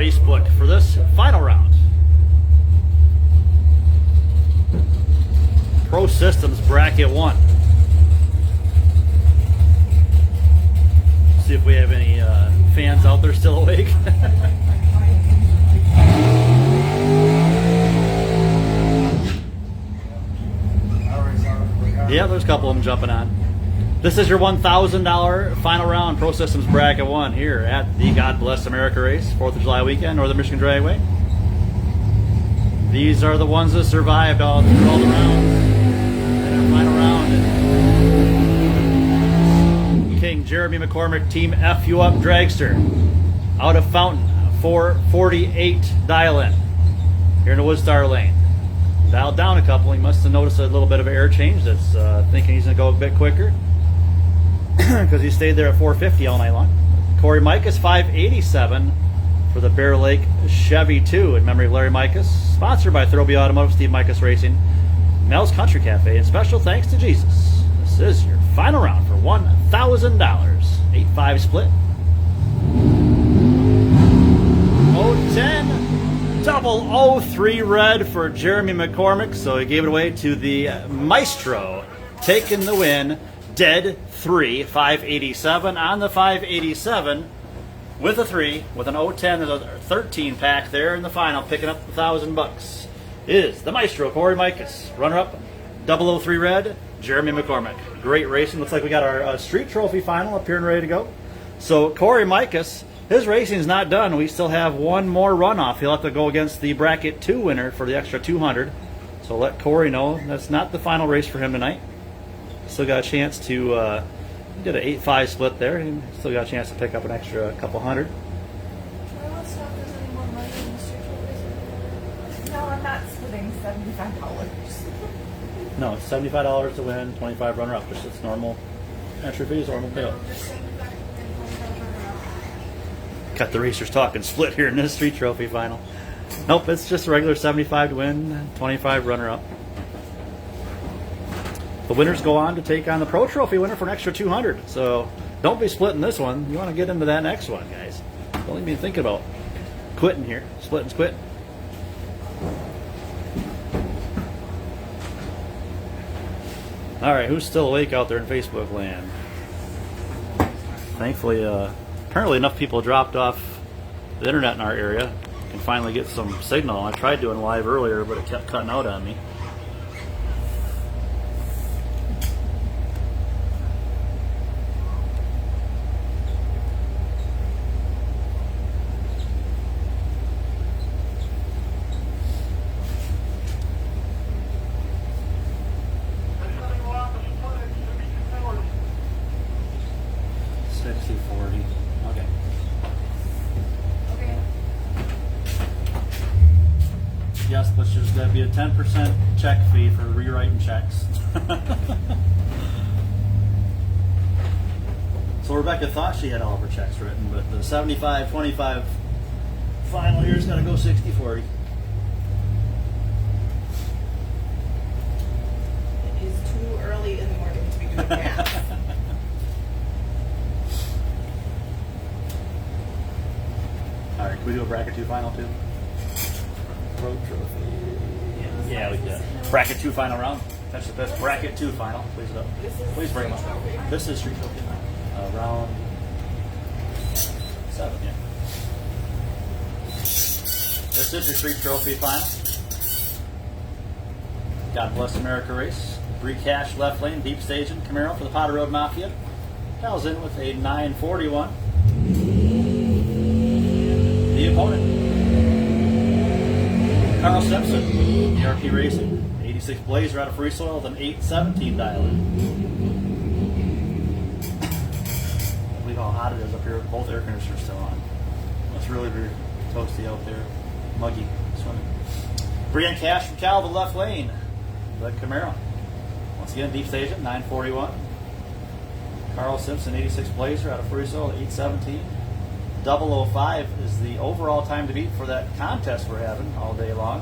Facebook for this final round. Pro Systems Bracket 1. See if we have any fans out there still awake. Yeah, there's a couple of them jumping on. This is your $1,000 final round Pro Systems Bracket 1 here at the God Bless America race, 4th of July weekend, Northern Michigan Dragway. These are the ones that survived all through all the rounds. And our final round. King Jeremy McCormick, Team F You Up Dragster. Out of Fountain, 448 dial-in here in the Woodstar Lane. Dialed down a couple. He must have noticed a little bit of air change. That's thinking he's going to go a bit quicker because he stayed there at 450 all night long. Corey Micus, 587 for the Bear Lake Chevy 2 in memory of Larry Micus. Sponsored by Thurlby Automotive, Steve Micus Racing, Mel's Country Cafe, and special thanks to Jesus. This is your final round for $1,000. 8-5 split. 0-10. Double 03 red for Jeremy McCormick, so he gave it away to the Maestro, taking the win. Dead 3, 587 on the 587 with a 3 with an 010. There's a 13 pack there in the final, picking up $1,000. Is the Maestro Corey Micus, runner-up 003 red Jeremy McCormick. Great racing. Looks like we got our street trophy final up here and ready to go. So Corey Micus, his racing is not done. We still have one more runoff. He'll have to go against the Bracket 2 winner for the extra 200. So let Corey know that's not the final race for him tonight. Still got a chance to, he did an 8-5 split there. He still got a chance to pick up an extra couple hundred. No, I'm not splitting $75. No, it's $75 to win, 25 runner-up. Just it's normal entry fees, normal payout. Got the racers talking split here in this street trophy final. Nope, it's just a regular 75 to win, 25 runner-up. The winners go on to take on the Pro Trophy winner for an extra 200. So don't be splitting this one. You want to get into that next one, guys. Don't even be thinking about quitting here. Splitting's quitting. All right, who's still awake out there in Facebook land? Thankfully, apparently enough people dropped off the internet in our area and finally get some signal. I tried doing live earlier, but it kept cutting out on me. Yes, but there's going to be a 10% check fee for rewriting checks. So Rebecca thought she had all of her checks written, but the 75-25 final here is going to go 60-40. It is too early in the morning to be doing math. All right, can we do a bracket 2 final too? Road trophy. Yeah, we can. Bracket 2 final round. That's the best. Bracket 2 final. Please it up. Please bring them up. This is street trophy. Round 7. Yeah. This is your street trophy final. God Bless America race. Bree Cash left lane, deep staging Camaro for the Potter Road Mafia. Cal's in with a 941. The opponent, Carl Simpson, ERP Racing, 86 Blazer out of Free Soil with an 817 dial-in. I believe how hot it is up here. Both air conditioners still on. It's really very toasty out there. Muggy swimming. Brian Cash from Cal, the left lane. The Camaro. Once again, deep stage at 941. Carl Simpson, 86 Blazer out of Free Soil, 817. 005 is the overall time to beat for that contest we're having all day long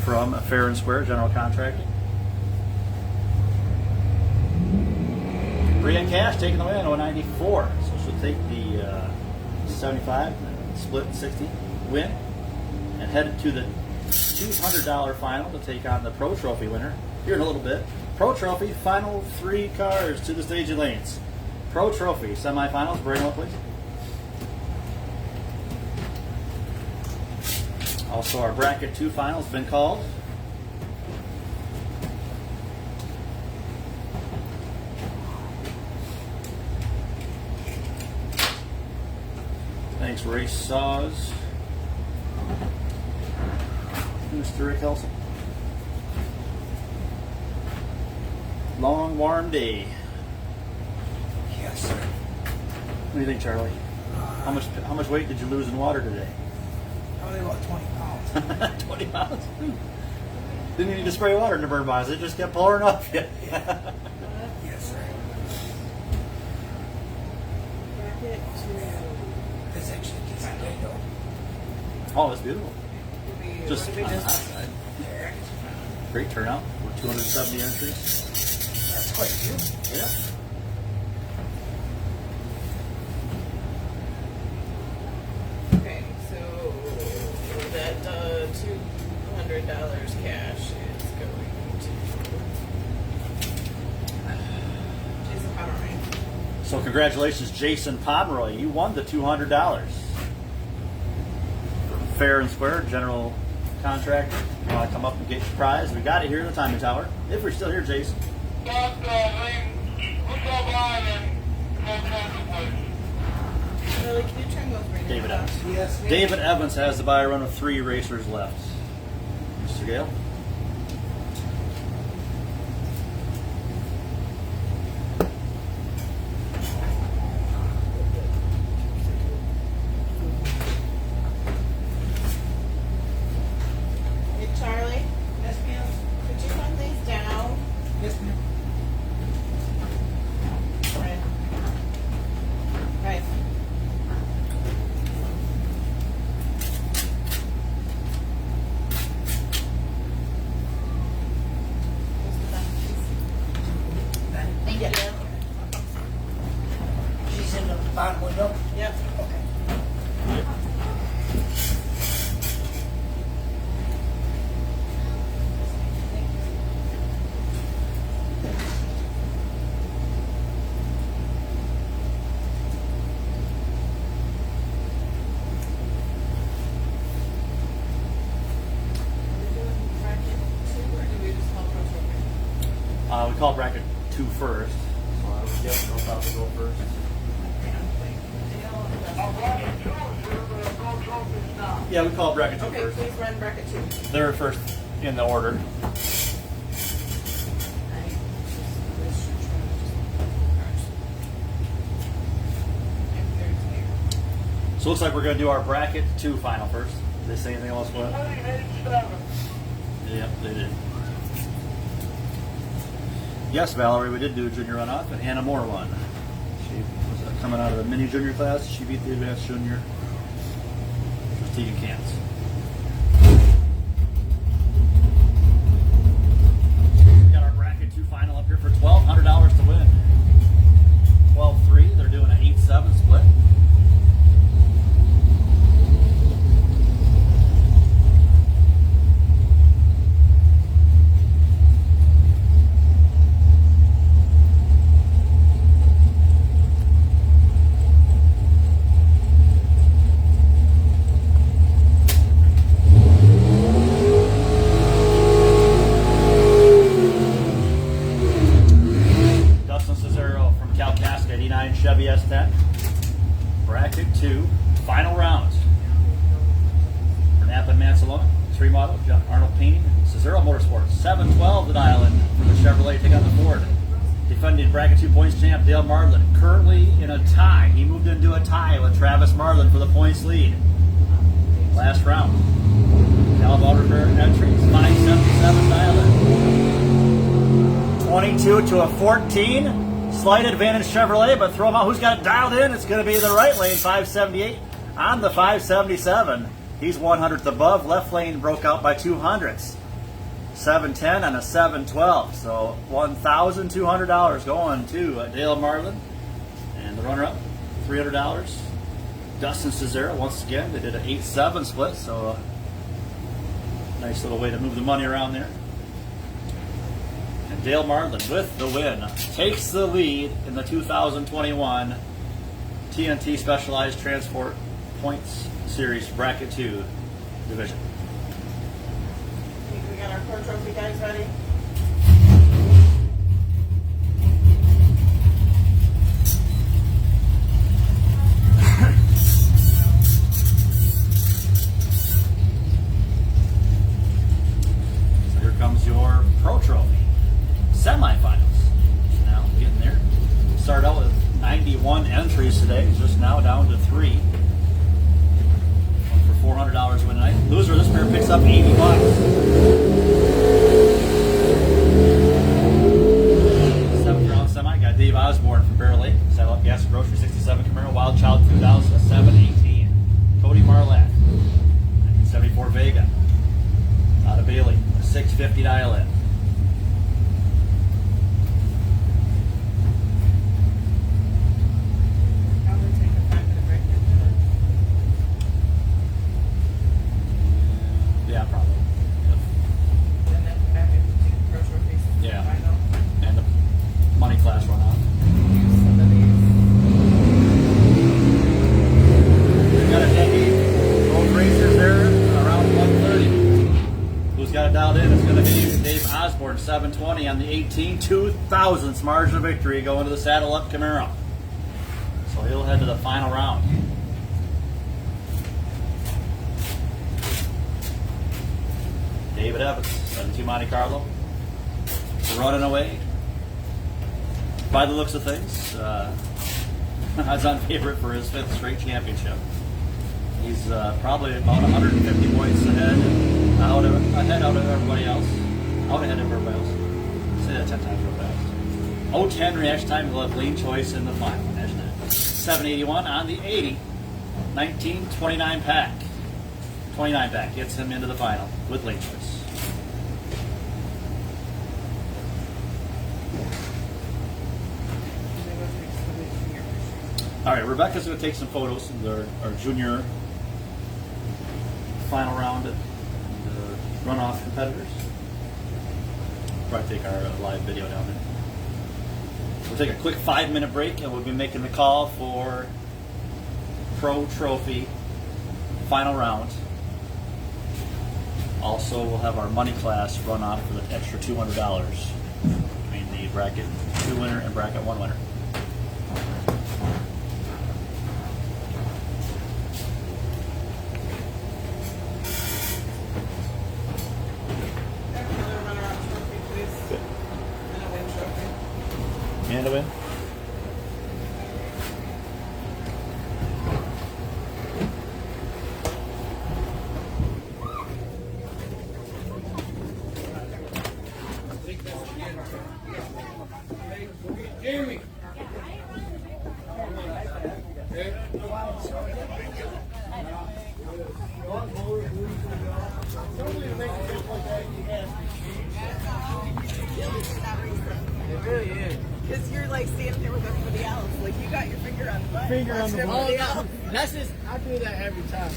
from Fair and Square General Contracting. Brian Cash taking the win, 094. So she'll take the 75 and split 60. win and headed to the $200 final to take on the Pro Trophy winner here in a little bit. Pro Trophy, final 3 cars to the staging lanes. Pro Trophy semifinals, bring them up, please. Also, our bracket 2 finals been called. Thanks, Race Saws. Mr. Rick Helson. Long, warm day. Yes, sir. What do you think, Charlie? How much weight did you lose in water today? Probably about 20 pounds. 20 pounds. Didn't need to spray water in the burn box. It just kept pouring off you. Yes, sir. Bracket 2. This actually gets a day though. Oh, it's beautiful. Just What did on we the hot just? side. Great turnout. We're 270 entries. That's quite beautiful. Yeah. Okay, so that $200 cash is going to Jason Pomeroy. So congratulations, Jason Pomeroy. You won the $200. Fair and square, general contractor. You want to come up and get your prize? We got it here in the timing tower. If we're still here, Jason. Lily, can you turn those right David Evans. Yes, ma'am. David Evans has the buy run with 3 racers left. Mr. Gale. Hey, Charlie, Yes, ma'am. could you run these down? Yes, ma'am. Right. Right. Thank Yeah. She's in the bottom window. Yep. Okay. Are we doing bracket 2 or do we just call Pro Trophy? We call bracket 2 first. So I would guess we'll probably go first. Yeah, we call bracket 2 Okay, first. please run bracket 2. They're first in the order. So it looks like we're going to do our bracket 2 final first. Did they say anything else? What? Yep, they did. Yes, Valerie, we did do a junior runoff, and Hannah Moore won. She was coming out of the mini junior class. She beat the advanced junior. It was Tegan Cants. We got our bracket 2 final up here for $1,200 to win. 12-3. They're doing an 8-7 split. Dustin Cesaro from Kalkaska, 89 Chevy S10. Bracket 2, final round. For Napa and Mansalona, 3 model, John Arnold Painting, Cesaro Motorsports. 7-12 the dial in for the Chevrolet, take on the Ford. Defending bracket 2 points champ Dale Marlin, currently in a tie. He moved into a tie with Travis Marlin for the points lead. Last round. Caliber entries, 577 dial in. 22 to a 14. Slight advantage Chevrolet, but throw them out. Who's got it dialed in? It's going to be the right lane, 578 on the 577. He's 100th above. Left lane broke out by 200ths. 710 and a 712. So $1,200 going to Dale Marlin. And the runner-up, $300. Dustin Cesaro once again. They did an 8-7 split, so nice little way to move the money around there. And Dale Marlin with the win takes the lead in the 2021 TNT Specialized Transport Points Series Bracket 2 division. I think we got our Pro Trophy guys ready. So here comes your Pro Trophy semifinals. Now getting there. Started out with 91 entries today, just now down to 3. One for $400 win tonight. Loser of this pair picks up $80. Seventh round semi, got Dave Osborne from Bear Lake. Saddle Up Gas and Grocery 67 Camaro Wild Child 2007-18. Cody Marlatt, 1974 Vega. Out of Bailey, 650 dial-in. Probably take a 5-minute break after Yeah, probably. that. And then back into the Pro Trophies. Yeah. Final. And the money class run out. Use some of these. We've got a Dave Road Racers there around 130. Who's got it dialed in? It's going to be Dave Osborne, 720 on the 18, 2,000ths margin of victory going to the Saddle Up Camaro. So he'll head to the final round. David Evans, 72 Monte Carlo, running away. By the looks of things, odds on favorite for his 5th straight championship. He's probably about 150 points ahead, out of everybody else. Out ahead of everybody else. Say that 10 times real fast. 0-10 reaction time. He'll have lean choice in the final. Imagine that. 781 on the 80. 1929 pack. 29 pack gets him into the final with lean choice. All right, Rebecca's going to take some photos of our junior final round and runoff competitors. Probably take our live video down there. We'll take a quick 5-minute break and we'll be making the call for Pro Trophy final round. Also, we'll have our money class run off for the extra $200 between the bracket 2 winner and bracket 1 winner. Another runner-up trophy, please. And a win trophy. And a win. Jeremy. It really is. Because you're like standing there with everybody else. Like you got your finger on the button. Finger on the watching button. everybody Oh, else. no. That's just, I do that every time.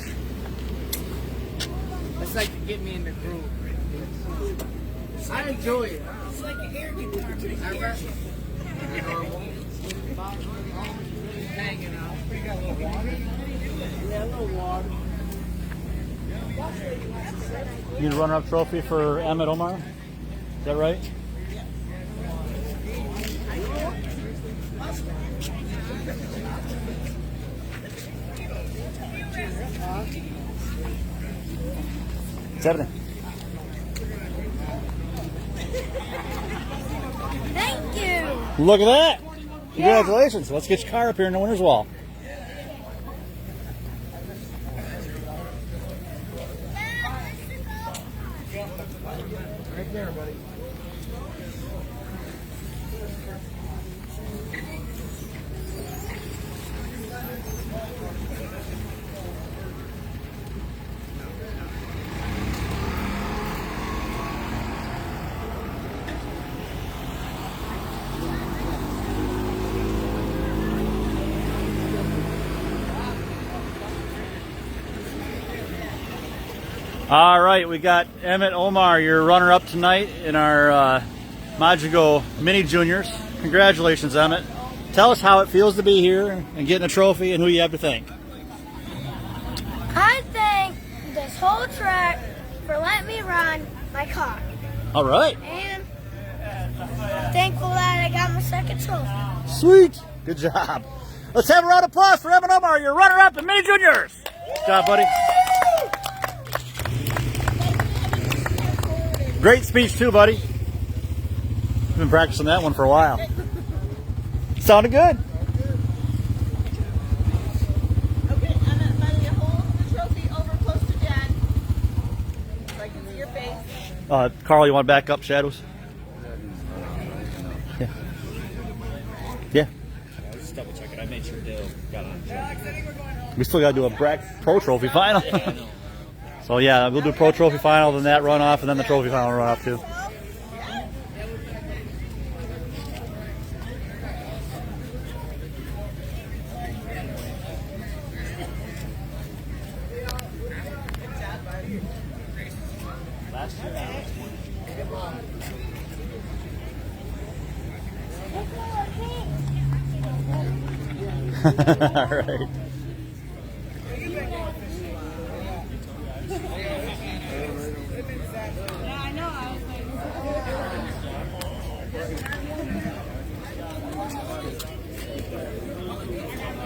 It's like to get me in the groove. I enjoy it. It's like an air guitar, but it's air shit. Hanging out. You got a little water? Yeah, a little water. You need a runner-up trophy for Emmett Omar? Is that right? It's everything. Thank you. Look at that! Congratulations. Let's get your car up here in the winner's wall. Right there, buddy. All right, we got Emmett Omar, your runner-up tonight in our Majigo Mini Juniors. Congratulations, Emmett. Tell us how it feels to be here and getting a trophy and who you have to thank. I thank this whole track for letting me run my car. All right. And I'm thankful that I got my second trophy. Sweet. Good job. Let's have a round of applause for Emmett Omar, your runner-up in Mini Juniors. Good job, buddy. Great speech too, buddy. I've been practicing that one for a while. Sounded good. Okay, I'm finally hold the trophy over close to Dad, so I can see your face. Carl, you want to back up, Shadows? Yeah. Yeah. Just double check it. I made sure Dale got on. We still got to do a Brack Pro Trophy final. So yeah, we'll do Pro Trophy final, then that runoff, and then the Trophy final runoff too. All right.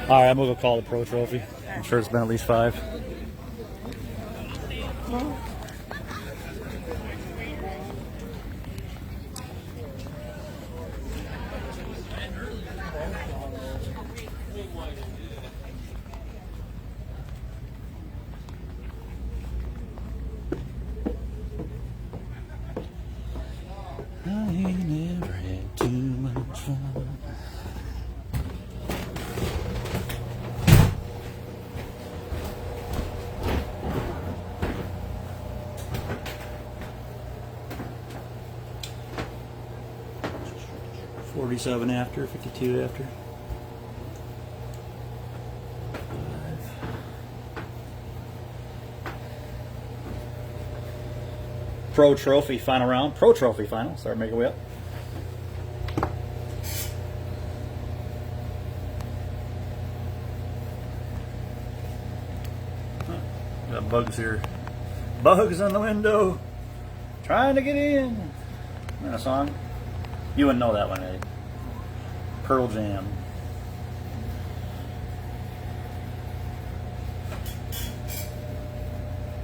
All right, I'm gonna go call the Pro Trophy. I'm sure it's been at least 5. I ain't never had too much fun. $47 after, $52 after. Pro Trophy final round. Pro Trophy final. Start making way up. Got bugs here. Bugs on the window. Trying to get in. Isn't that a song? You wouldn't know that one, eh? Pearl Jam.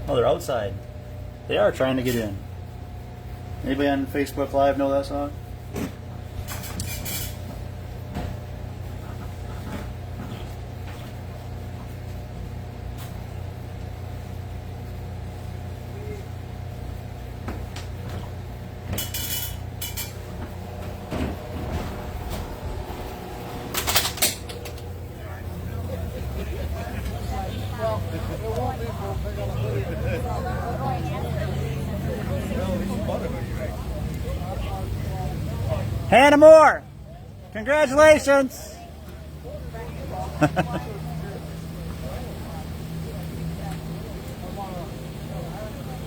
Oh, they're outside. They are trying to get in. Anybody on Facebook Live know that song? Hannah Moore, congratulations.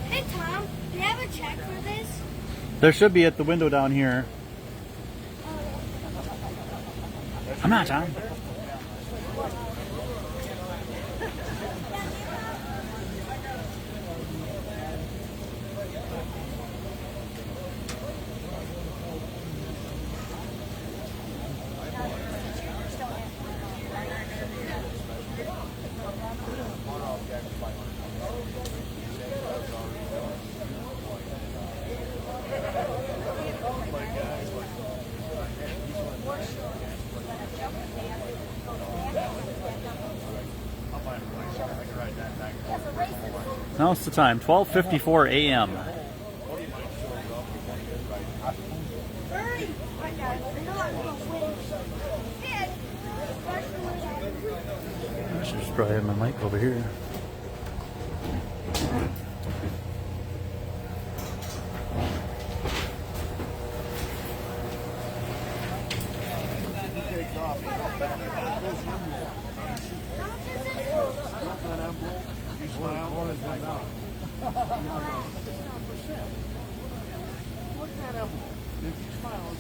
Hey Tom, do you have a check for this? There should be at the window down here. Come on, Tom. Now it's the time, 12:54 a.m. Hurry! I got it. I'm not gonna win. Dad, I should just probably have my mic over here.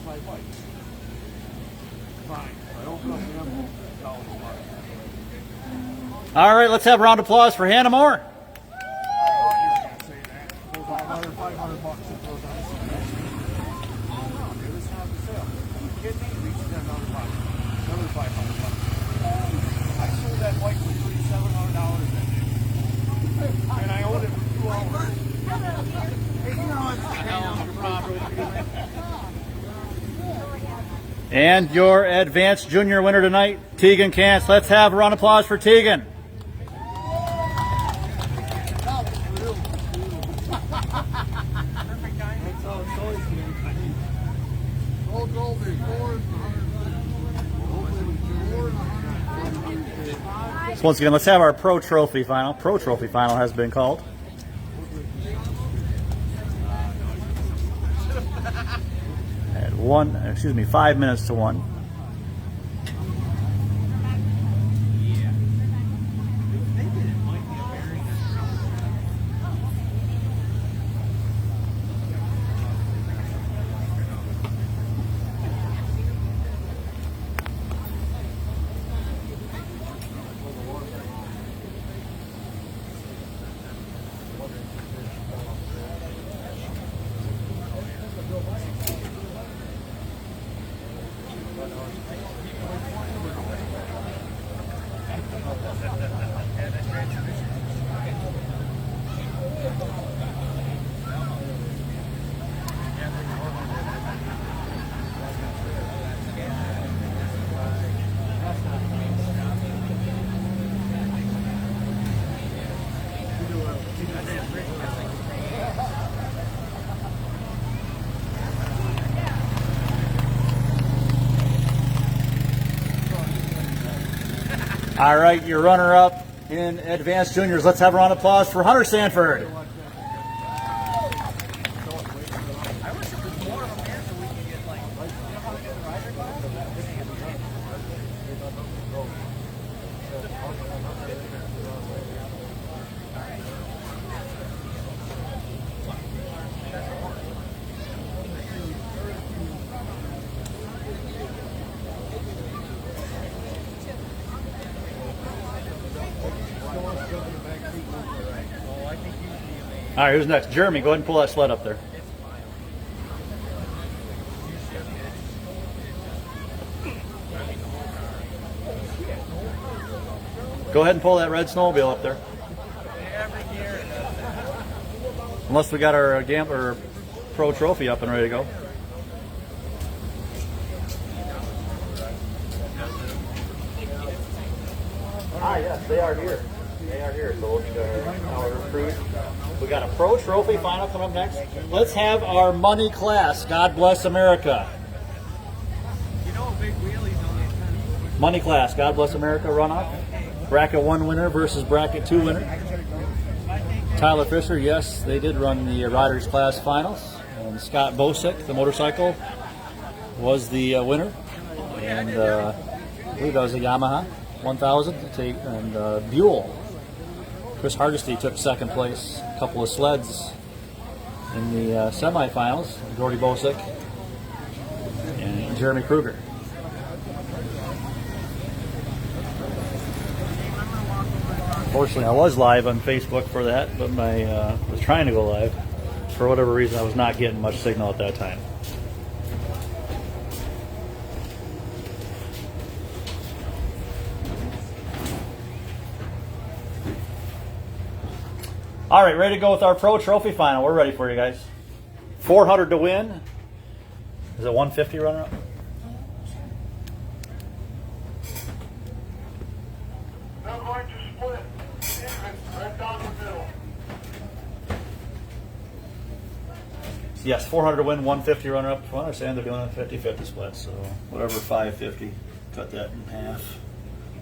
my wife. Fine. I open up the envelope. All right, let's have a round of applause for Hannah Moore. Another $500 that goes on. Oh no, it was not for sale. Kid me, reaches another $500. I sold that bike for $3,700 that day, and I owned it for 2 hours. And your advanced junior winner tonight, Tegan Kantz. Let's have a round of applause for Tegan. So once again, let's have our Pro Trophy final. Pro Trophy final has been called. At 5 minutes to 1. All right, your runner-up in advanced juniors. Let's have a round of applause for Hunter Sanford. All right, who's next? Jeremy, go ahead and pull that sled up there. Go ahead and pull that red snowmobile up there. Unless we got our Gambler Pro Trophy up and ready to go. Ah, yes, they are here. They are here. So our recruit. We got a Pro Trophy final coming up next. Let's have our money class. God bless America. Money class. God bless America runoff. Bracket 1 winner versus bracket 2 winner. Tyler Fisher, yes, they did run the Riders class finals. And Scott Bosick, the motorcycle, was the winner. And I believe that was a Yamaha 1000. And Buell. Chris Hardesty took second place. A couple of sleds in the semifinals. Gordy Bosick and Jeremy Kruger. Unfortunately, I was live on Facebook for that, but I was trying to go live. For whatever reason, I was not getting much signal at that time. All right, ready to go with our Pro Trophy final. We're ready for you guys. 400 to win. Is it 150 runner-up? They're going to split even right down the middle. Yes, 400 to win, 150 runner-up. From what I understand, they're doing a 50-50 split, so whatever, 550. Cut that in half.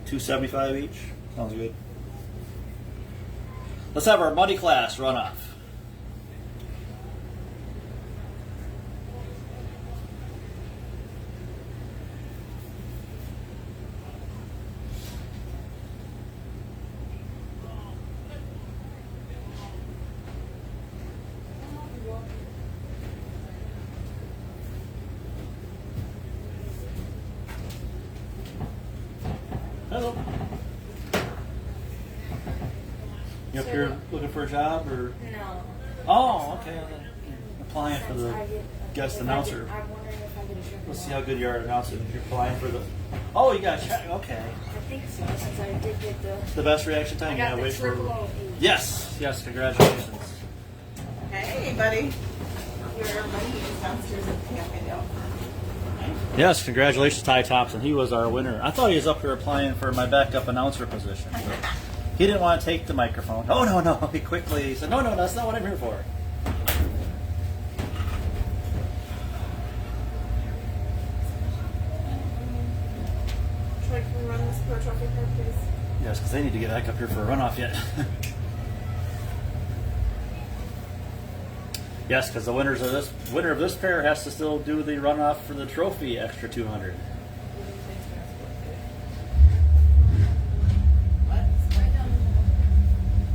275 each. Sounds good. Let's have our money class run off. Basil? You up here looking for a job or? No. Oh, okay. Applying for the I get- guest if I announcer. get- I'm wondering if I get a shirt. Let's see how good you are at announcing. If you're applying for the. Oh, you got a check. Okay. I think so, since I did get the. The best reaction time. I You got gotta the wait for. triple O. Yes. Yes. Congratulations. Hey, buddy. Your money is downstairs at the cafe now. Yes. Congratulations, Ty Thompson. He was our winner. I thought he was up here applying for my backup announcer position. But he didn't want to take the microphone. Oh no! He quickly said, "No, that's not what I'm here for." Troy, can we run this Pro Trophy card, please? Yes, because they need to get back up here for a runoff yet. Yes, because the winner of this pair has to still do the runoff for the trophy extra 200. What?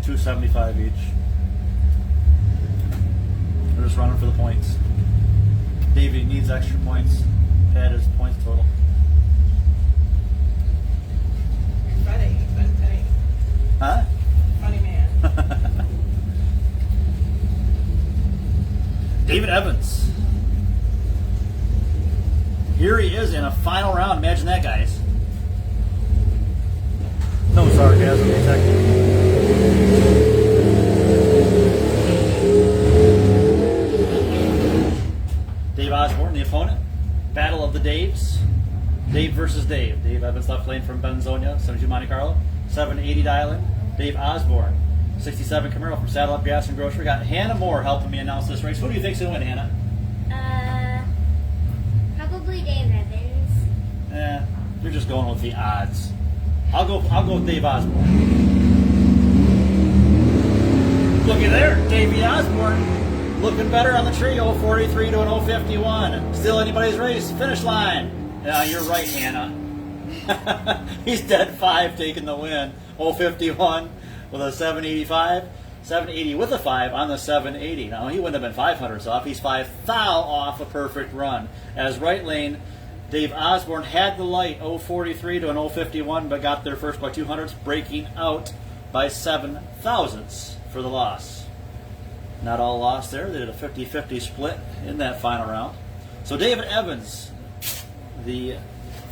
275 each. We're just running for the points. Davey needs extra points. Pad his points total. Funny. Huh? Funny man. David Evans. Here he is in a final round. Imagine that, guys. No sarcasm detected. Dave Osborne, the opponent. Battle of the Daves. Dave versus Dave. Dave Evans left lane from Benzonia, 72 Monte Carlo. 780 dial-in. Dave Osborne, 67 Camaro from Saddle Up Gas and Grocery. Got Hannah Moore helping me announce this race. Who do you think's going to win, Hannah? Probably Dave Evans. You're just going with the odds. I'll go with Dave Osborne. Looky there, Davey Osborne looking better on the tree. 043 to an 051. Still anybody's race. Finish line. Yeah, you're right, Hannah. He's dead 5 taking the win. 051 with a 785. 780 with a 5 on the 780. Now, he wouldn't have been 500 off. He's 5 thou off a perfect run. As right lane, Dave Osborne had the light 043 to an 051, but got there first by 200s, breaking out by 7 thousandths for the loss. Not all lost there. They did a 50-50 split in that final round. So David Evans, the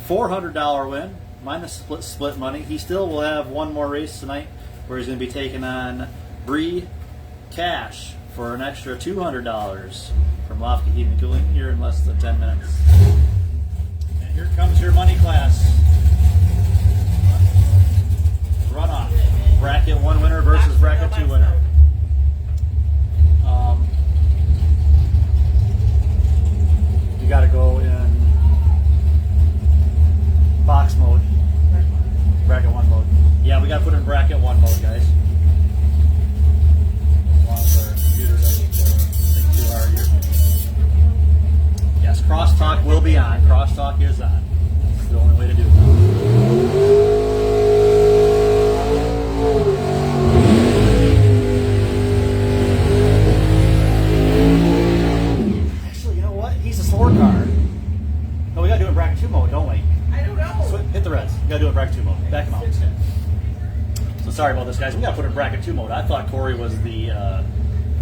$400 win, minus split money. He still will have one more race tonight where he's going to be taking on Bree Cash for an extra $200 from Lofty Heating and Cooling here in less than 10 minutes. And here comes your money class. Runoff. Bracket 1 winner versus bracket 2 winner. You got to go in box mode. Bracket 1 mode. Yeah, we got to put in bracket 1 mode, guys. As long as our computer doesn't think too hard here. Yes, crosstalk will be on. Crosstalk is on. That's the only way to do it. Actually, you know what? He's a slower car. No, we got to do it in bracket 2 mode, don't we? I don't know. Hit the reds. You got to do it in bracket 2 mode. Back him out. So sorry about this, guys. We got to put it in bracket 2 mode. I thought Corey was the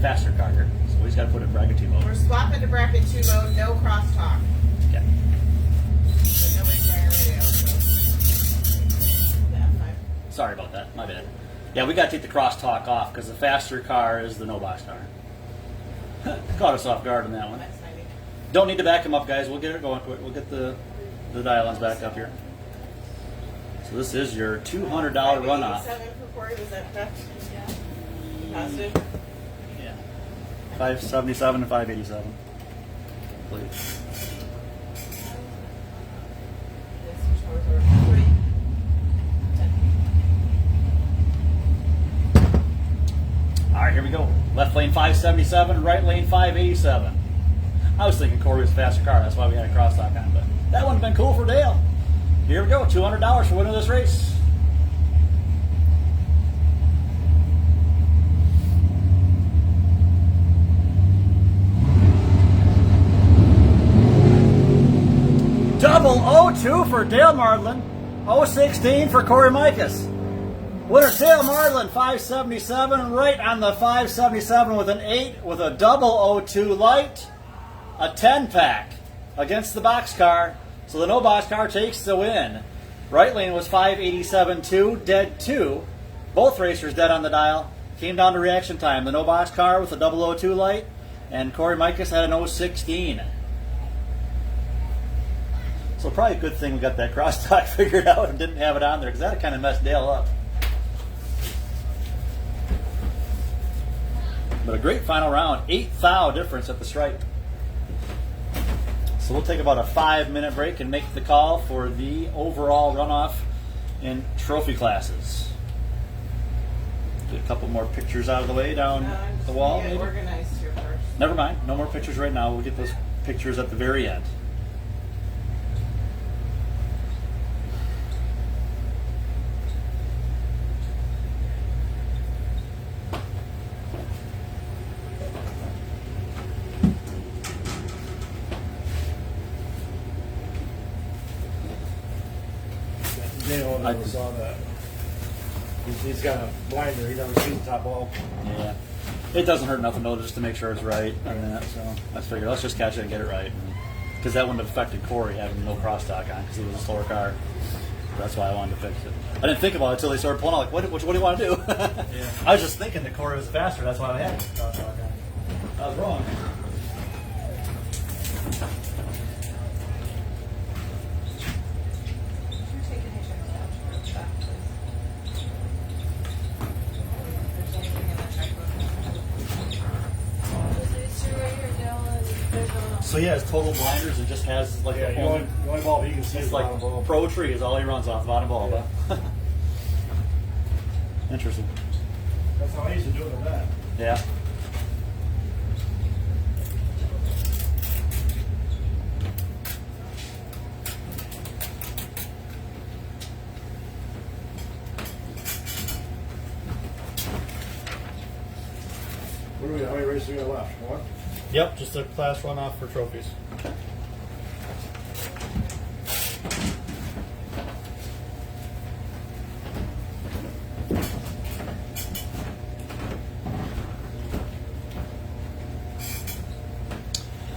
faster car here, so we just got to put it in bracket 2 mode. We're swapping to bracket 2 mode, no crosstalk. Okay. But nobody's wearing a radio, so. Yeah, fine. Sorry about that. My bad. Yeah, we got to take the crosstalk off because the faster car is the no box car. Caught us off guard on that one. That's 90. Don't need to back him up, guys. We'll get it going quick. We'll get the dial-ins back up here. So this is your $200 runoff. 7 for Corey, was that correct? Yeah. Positive? Yeah. 577 and 587. Please. This shows our 3. 10. All right, here we go. Left lane 577, right lane 587. I was thinking Corey was a faster car. That's why we had a crosstalk on, but that wouldn't have been cool for Dale. Here we go. $200 for winning this race. Double 02 for Dale Mardlin. 016 for Corey Micus. Winner Sale Marlin 577, right on the 577 with an 8 with a double 02 light, a 10 pack against the boxcar. So the no boxcar takes the win. Right lane was 587.2, dead 2. Both racers dead on the dial. Came down to reaction time. The no boxcar with a double 02 light, and Corey Micus had an 016. So probably a good thing we got that crosstalk figured out and didn't have it on there, because that kind of messed Dale up. But a great final round. 8 thou difference at the stripe. So we'll take about a 5-minute break and make the call for the overall runoff in trophy classes. Get a couple more pictures out of the way down the wall. Get Maybe? organized here first. Never mind. No more pictures right now. We'll get those pictures at the very end. Dale never saw that. He's got a blinder. He never seen the top ball. Yeah. It doesn't hurt nothing though, just to make sure it's right on that. So let's figure. Let's just catch it and get it right, because that wouldn't have affected Corey having no crosstalk on, because he was a slower car. That's why I wanted to fix it. I didn't think about it until they started pulling out. Like, what do you want to do? I was just thinking that Corey was faster. That's why I had crosstalk on. I was wrong. You're taking a checkbook for the back, please. There's anything in the checkbook. These two right here, Dale, and there's one. So yeah, his total blinders, it just has like Yeah, a the only ball he can see is it's the like bottom ball. Pro Tree is all he runs off, the bottom ball. But interesting. That's how I used to do it with that. Yeah. What do we? How many races we got left? One. Yep, just a class runoff for trophies.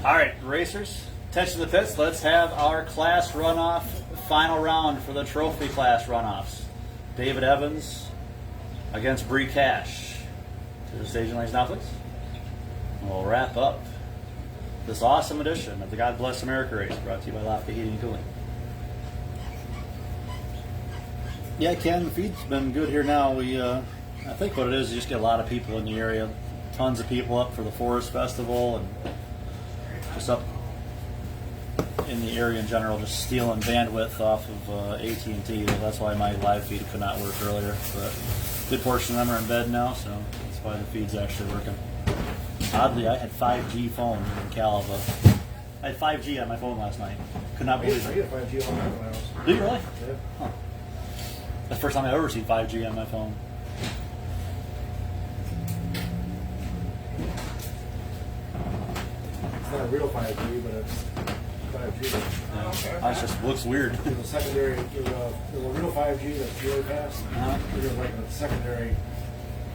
All right, racers, attention to the pits. Let's have our class runoff final round for the trophy class runoffs. David Evans against Bree Cash. To the stage and lanes now, please. We'll wrap up this awesome edition of the God Bless America race, brought to you by Lafayette Heating and Cooling. Yeah, Ken, the feed's been good here now. I think what it is, you just get a lot of people in the area. Tons of people up for the Forest Festival, and just up in the area in general, just stealing bandwidth off of AT&T. That's why my live feed could not work earlier. But a good portion of them are in bed now, so that's why the feed's actually working. Oddly, I had 5G phone in Calva. I had 5G on my phone last night. Could not I believe get it. 5G all night in my house. Do you really? Yeah. Huh. That's the first time I ever seen 5G on my phone. It's not a real 5G, but it's 5G. It just looks weird. There's a secondary. There's a real 5G that's really fast. Uh-huh. There's like a secondary.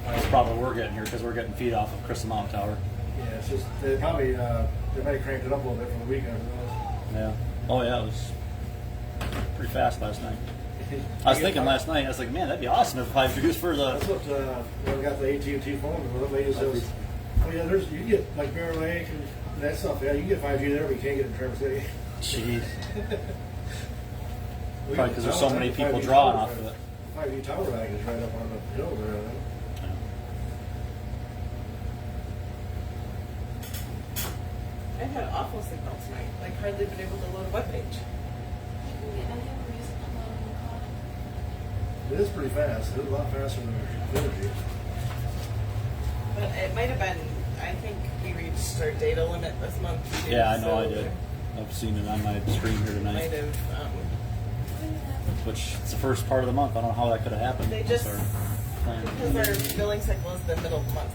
That's probably what we're getting here, because we're getting feed off of Crystal Mountain Tower. Yeah, it's just they probably they might have cranked it up a little bit from the weekend. Yeah. Oh yeah, it was pretty fast last night. I was thinking last night, I was like, man, that'd be awesome if 5G was for That's the. what when we got the AT&T phone. And the lady says, "Oh yeah, you can get like Bear Lake and that stuff. Yeah, you can get 5G there, but you can't get it in Traverse City." Jeez. We Probably got because there's the so tower, many the people 5G drawing tower, off of it. 5G tower lag is right up on the hill there. I think. I've had awful signal tonight. Like hardly been able to load a webpage. It is pretty fast. It is a lot faster than energy. But it might have been. I think we reached our data limit this month. Too, Yeah, I know I so did. I've seen it on my screen here Might tonight, have. which it's the first part of the month. I don't know how that could have happened. They just That's our plan. because our billing cycle is the middle of the month.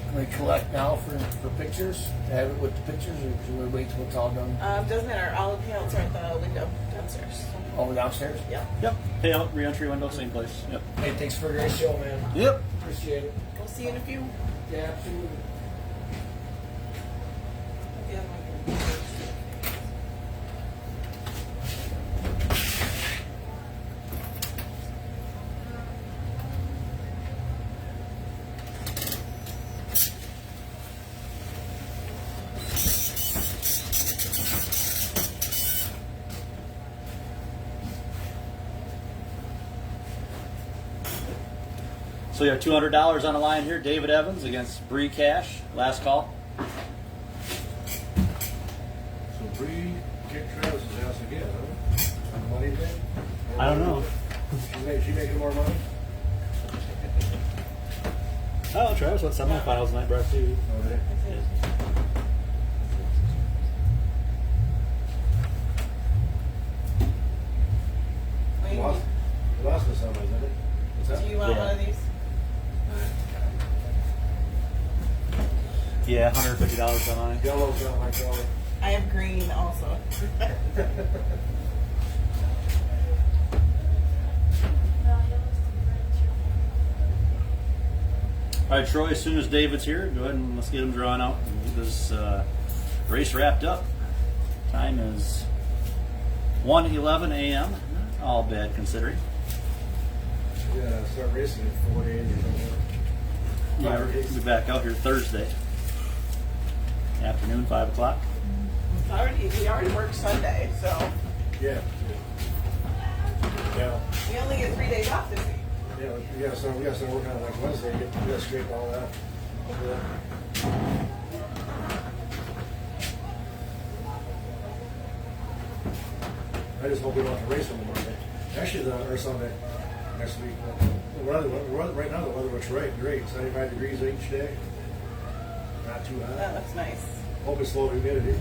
Can we collect now for pictures? Have it with the pictures, or should we wait till it's all done? Doesn't matter. All the payouts are at the window. Downstairs. Oh, downstairs? Yeah. Yep. Payout, re-entry window, same place. Yep. Hey, thanks for a great show, man. Yep. Appreciate it. We'll see you in a few. Yeah, absolutely. Yeah, So you have $200 on the line here. David Evans against Bree Cash. Last call. So Bree kicked Travis's ass again, huh? On the money thing? I don't know. She making more money? Oh, Travis, what semifinals tonight, brought to you? Oh, they- Wait, Lost the semis, didn't it? What's that? do you want Yeah. one of these? Yeah, $150 on the line. Yellow's not my color. I have green also. All right, Troy, as soon as David's here, go ahead and let's get him drawn out and get this race wrapped up. Time is 1:11 a.m. All bad considering. Yeah, start racing in 4 days or something. Yeah, we'll be back out here Thursday afternoon, 5 o'clock. We already worked Sunday, so Yeah. Yeah. we only get 3 days off this week. Yeah, we gotta start working on it like Wednesday, we gotta scrape all that. Yeah. I just hope we don't have to race on the Monday. Actually, or Sunday, next week. Right now the weather looks great, 75 degrees each day. Not too hot. That looks nice. Hope it's low humidity.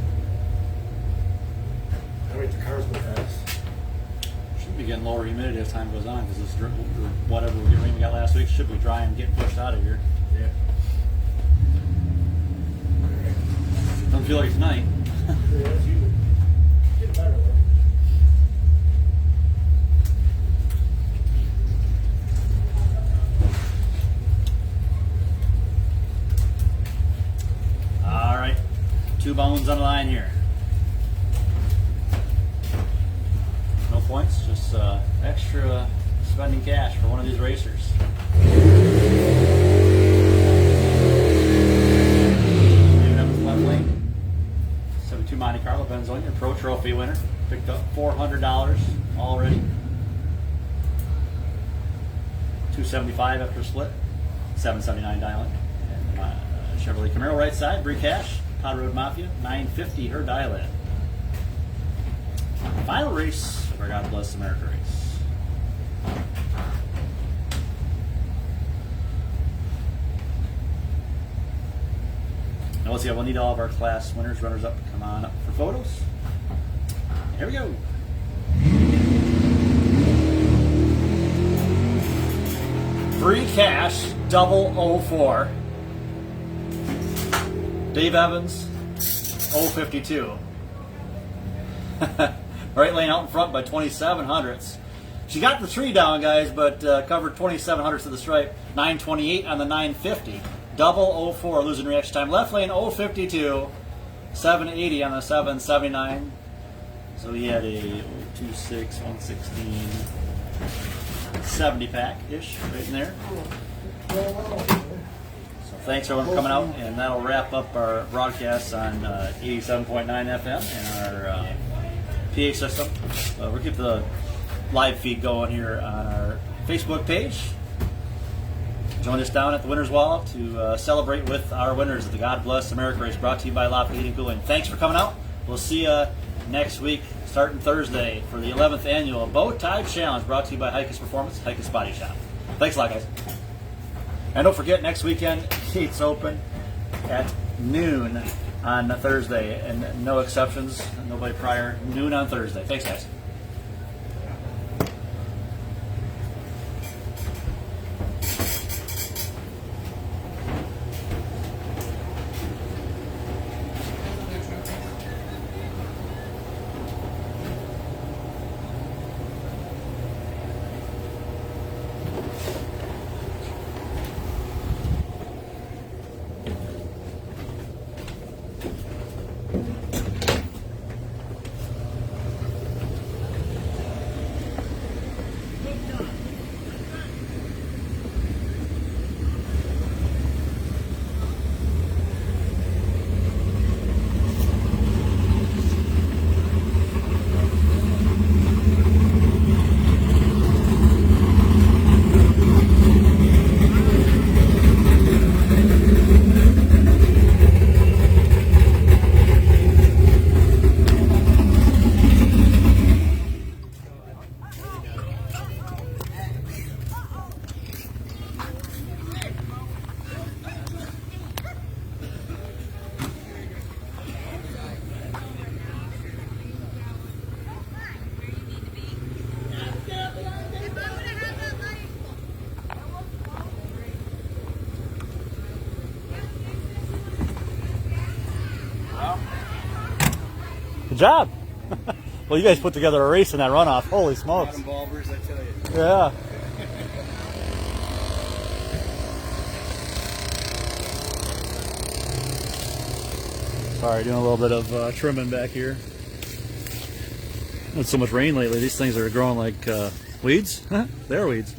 I mean, the cars go fast. Should be getting lower humidity as time goes on because this whatever rain we got last week should be dry and getting pushed out of here. Yeah. Doesn't feel like tonight. Yeah, it's usually getting better though. All right, 2 bones on the line here. No points, just extra spending cash for one of these racers. David Evans left lane. 72 Monte Carlo Benzonia Pro Trophy winner. Picked up $400 already. $275 after split. $779 dialing. And Chevrolet Camaro right side. Bree Cash. Pod Road Mafia. $950 her dial in. Final race for God Bless America race. Now let's see, we'll need all of our class winners, runners up to come on up for photos. Here we go. Free cash, 004. Dave Evans, 052. Right lane out in front by 27 hundredths. She got the 3 down, guys, but covered 27 hundredths of the stripe. 928 on the 950. 004 losing reaction time. Left lane 052. 780 on the 779. So he had a 026, 116, 70 pack ish right in there. So thanks everyone for coming out, and that'll wrap up our broadcast on 87.9 FM and our PA system. We'll keep the live feed going here on our Facebook page. Join us down at the Winners Wall to celebrate with our winners of the God Bless America race, brought to you by Lafayette Heating and Cooling. Thanks for coming out. We'll see you next week, starting Thursday, for the 11th annual Bow Tie Challenge, brought to you by Hikus Performance, Hikus Body Shop. Thanks a lot, guys. And don't forget, next weekend, gates open at noon on Thursday, and no exceptions, nobody prior, noon on Thursday. Thanks, guys. job. Well, you guys put together a race in that runoff. Holy smokes. Bottom bulbers, I tell you. Yeah. Sorry, doing a little bit of trimming back here. Had so much rain lately. These things are growing like weeds. They're weeds.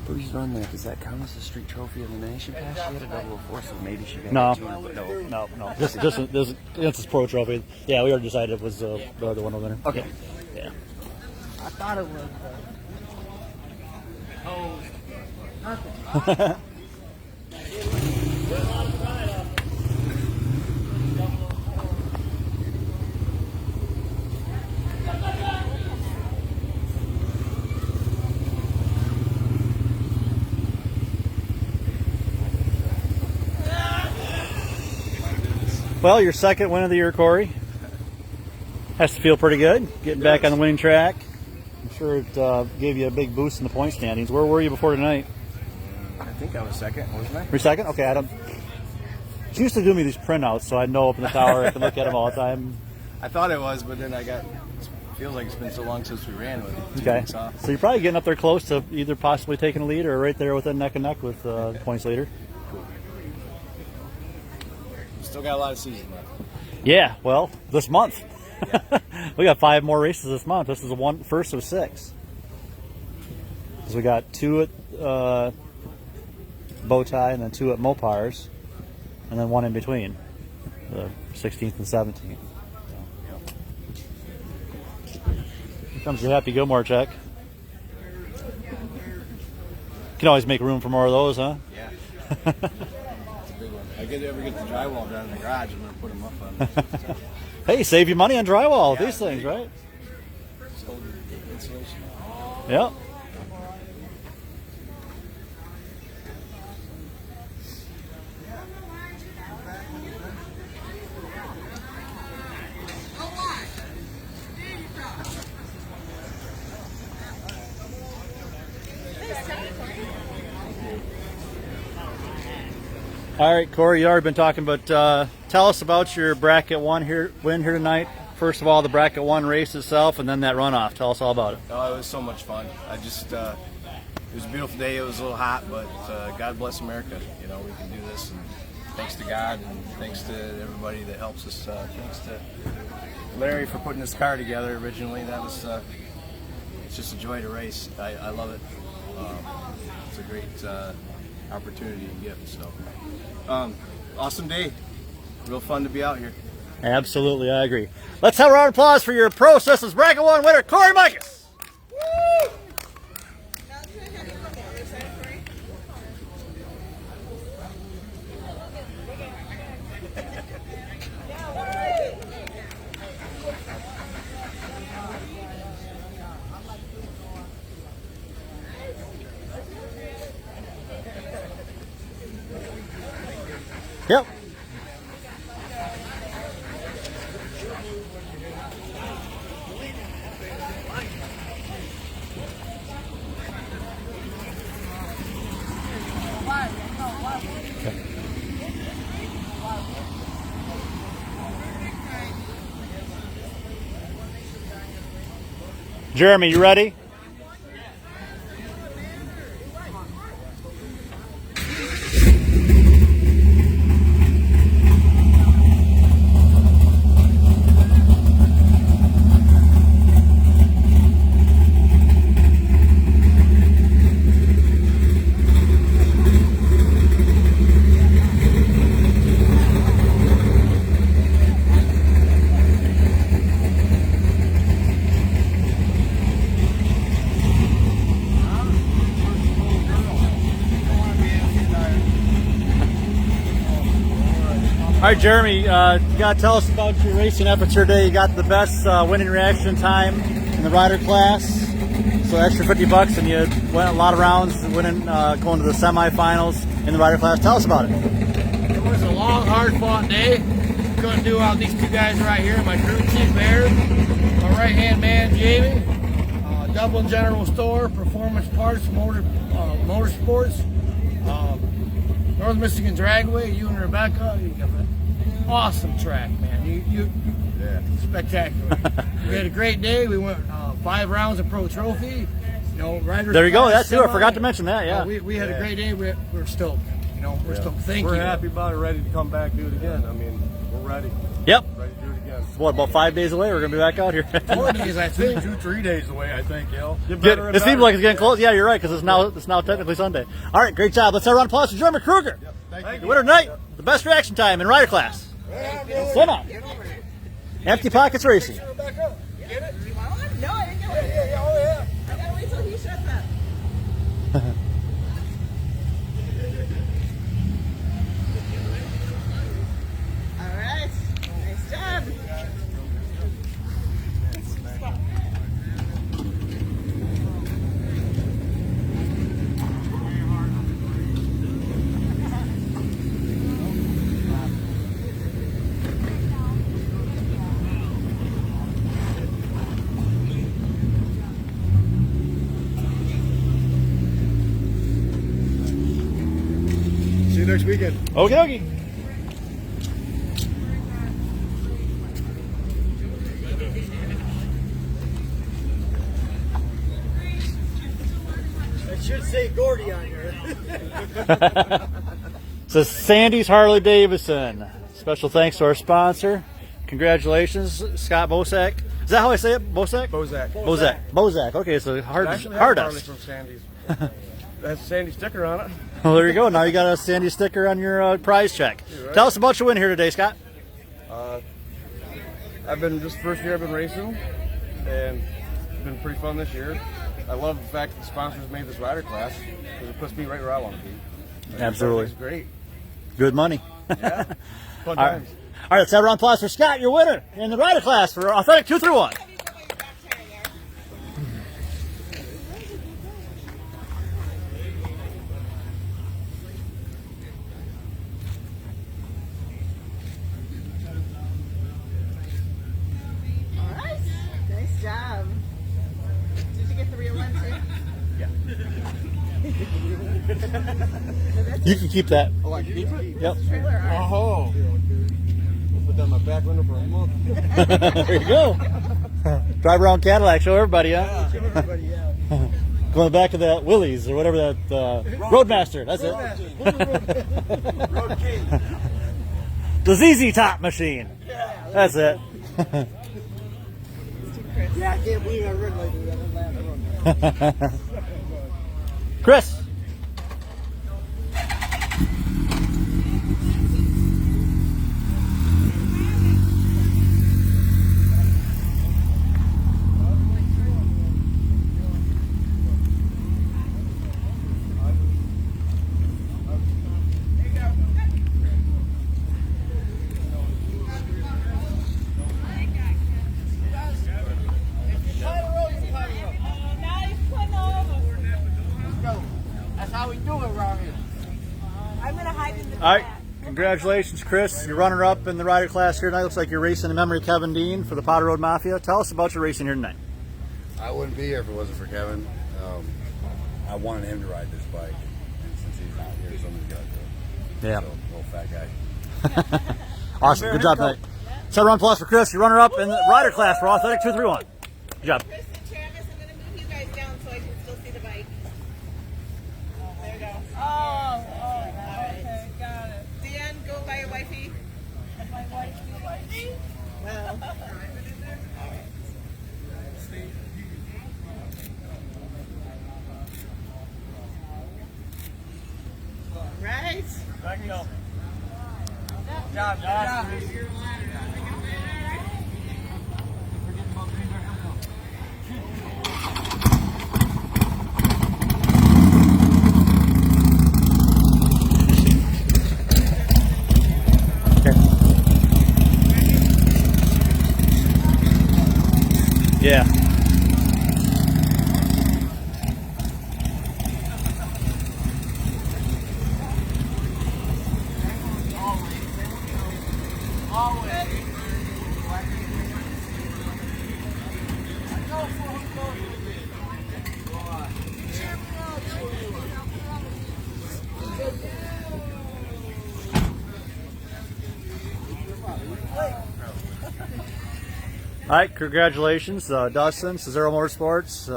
Who's run that? Does that count as a street trophy of the nation pass? She had a 004, so maybe she got No. 200, but No. Just this this pro trophy. Yeah, we already decided it was the other one over there. Okay. Yeah. I thought it was. Well, your second win of the year, Corey. Has to feel pretty good. Getting back on the winning track. I'm sure it gave you a big boost in the point standings. Where were you before tonight? I think I was second, wasn't I? Were you second? Okay, I don't. She used to do me these printouts, so I know up in the tower I can look at them all the time. I thought it was, but then I got. Feels like it's been so long since we ran with it. 2 Okay, weeks off. so you're probably getting up there close to either possibly taking a lead or right there within neck and neck with points leader. Still got a lot of season left. Yeah, well, this month. We got 5 more races this month. This is the first of 6. So we got 2 at Bowtie and then 2 at Mopars, and then 1 in between, the 16th and 17th. Here comes your Happy Gilmore check. Can always make room for more of those, huh? Yeah. It's a big one. I ever get the drywall done in the garage, I'm going to put them up on. Hey, save you money on drywall with Yeah, these things, right? Sold insulation. Yep. All right, Corey, you already been talking, but tell us about your bracket win here tonight. First of all, the bracket 1 race itself, and then that runoff. Tell us all about it. Oh, it was so much fun. I just, it was a beautiful day. It was a little hot, but God bless America. You know, we can do this, and thanks to God, and thanks to everybody that helps us. Thanks to Larry for putting this car together originally. That was, it's just a joy to race. I love it. It's a great opportunity and gift. So, awesome day. Real fun to be out here. Absolutely, I agree. Let's have a round of applause for your Pro Systems Bracket 1 winner, Corey Mikus. Now, can I have you from the other side, Corey? Yep. Jeremy, you ready? All right, Jeremy, you got to tell us about your racing efforts here today. You got the best winning reaction time in the rider class, so extra $50, and you went a lot of rounds, winning, going to the semifinals in the rider class. Tell us about it. It was a long, hard-fought day. Couldn't do without these 2 guys right here, my crew chief Aaron, my right-hand man Jamie, Dublin General Store, Performance Parts, Motorsports. North Michigan Dragway, you and Rebecca, you have an awesome track, man. Yeah. Spectacular. We had a great day. We went 5 rounds of Pro Trophy. You know, riders. There you go. class, That too. I semi. forgot to mention that. Yeah. We had a great day. We're stoked. You know, we're stoked. Thank We're you. happy about it, ready to come back, do it again. I mean, we're ready. Yep. Ready to do it again. What, about 5 days away? We're gonna be back out here. 4 days, I think. 2-3 days away, I think, Yale. Get It better and seems better. like it's getting close. Yeah, you're right, because it's now technically Sunday. All right, great job. Let's have a round of applause for Jeremy Kruger. Thank The winner tonight, the best reaction time in rider class. Swim on. Empty Pockets Racing. Rebecca, you get it? You want one? No, I didn't get one. Oh, yeah. I gotta wait till he shuts up. All right. Nice job. See you next weekend. Okay, okay. It should say Gordy on here. Says Sandy's Harley Davidson. Special thanks to our sponsor. Congratulations, Scott Bosak. Is that how I say it? Bosak? Bozak. Bozak. Okay, so hard Actually, I have a Harley us. from Sandy's. That's Sandy's sticker on it. Well, there you go. Now you got a Sandy sticker on your prize check. Right. Tell us about your win here today, Scott. I've been this first year I've been racing, and it's been pretty fun this year. I love the fact that the sponsors made this rider class because it puts me right where I want to be. Absolutely. It's great. Good money. Yeah. Fun All right. times. All right, let's have a round of applause for Scott, your winner in the rider class for Authentic 231. All right. Nice job. Did you get the real one too? You can keep that. Oh, I keep it? Yep. Trailer arm. Oh. Put that in my back window for a month. There you go. Drive around Cadillac, show everybody, huh? Show everybody, yeah. Going back to that Willys or whatever that Roadmaster. That's it. Road King. The ZZ Top machine. That's it. Yeah, I can't believe I read like that last one. Chris. That's how we do it around here. I'm gonna hide in the All right. Congratulations, Chris. You're runner-up in the rider class here tonight. Looks like you're racing in memory of Kevin Dean for the Potter Road Mafia. Tell us about your racing here tonight. I wouldn't be here if it wasn't for Kevin. I wanted him to ride this bike, and since he's not here, somebody's got to do it. Yeah. So, little fat guy. Awesome. Good job tonight. Let's have a round of applause for Chris. You're runner-up in the rider class for Authentic 231. Good job. Chris and Travis, I'm going to move you guys down so I can still see the bike. There you go. Oh, okay, got it. Dan, go by your wifey. My wifey? Well. Right. Thank you. Job, job. Yeah. All right, congratulations, Dustin, Cesaro Motorsports.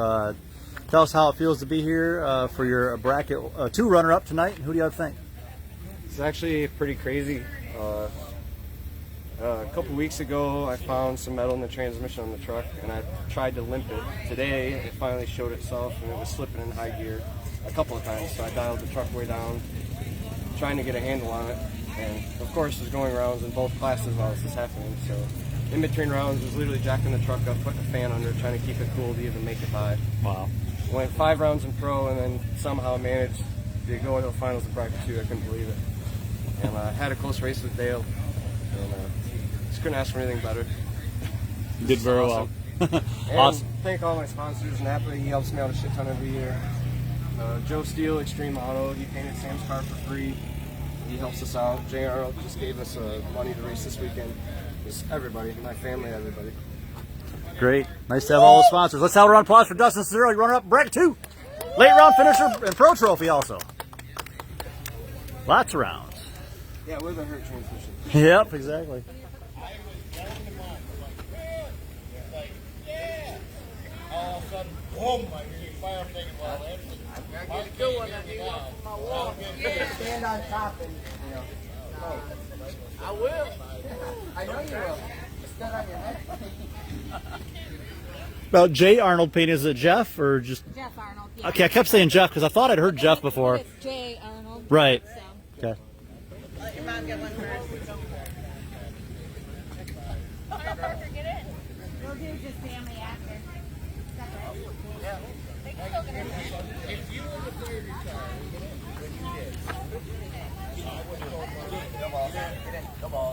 Tell us how it feels to be here for your bracket 2 runner-up tonight. Who do you have to thank? It's actually pretty crazy. A couple weeks ago, I found some metal in the transmission on the truck, and I tried to limp it. Today, it finally showed itself, and it was slipping in high gear a couple of times. So I dialed the truck way down, trying to get a handle on it. And of course, there's going rounds in both classes while this is happening. So in between rounds, was literally jacking the truck up, putting a fan under, trying to keep it cool to even make it by. Wow. Went 5 rounds in pro, and then somehow managed to go into the finals of bracket 2. I couldn't believe it. And I had a close race with Dale, and just couldn't ask for anything better. You did very awesome. well. And Awesome. thank all my sponsors. Napa, he helps me out a shit ton every year. Joe Steele, Extreme Auto, he painted Sam's car for free. He helps us out. Jay Arnold just gave us money to race this weekend. Just everybody, my family, everybody. Great. Nice to have all the sponsors. Let's have a round of applause for Dustin Cesaro. You runner up bracket 2. Late round finisher and pro trophy also. Lots of rounds. Yeah, with a hurt transmission. Yep, exactly. All of a sudden, boom, I hear fire thinking, well, that's Stand on top and, you know. I will. I know you will. Stand on your head. Well, Jay Arnold paint, is it Jeff or just? Jeff Arnold. Yeah. Okay, I kept saying Jeff because I thought I'd heard Jeff before. It's Jay Arnold. Right. So. Okay. Let your mom get one first. Get in. We'll do just family after. They can still get in. If you were to play retired, when you did, I would go come on.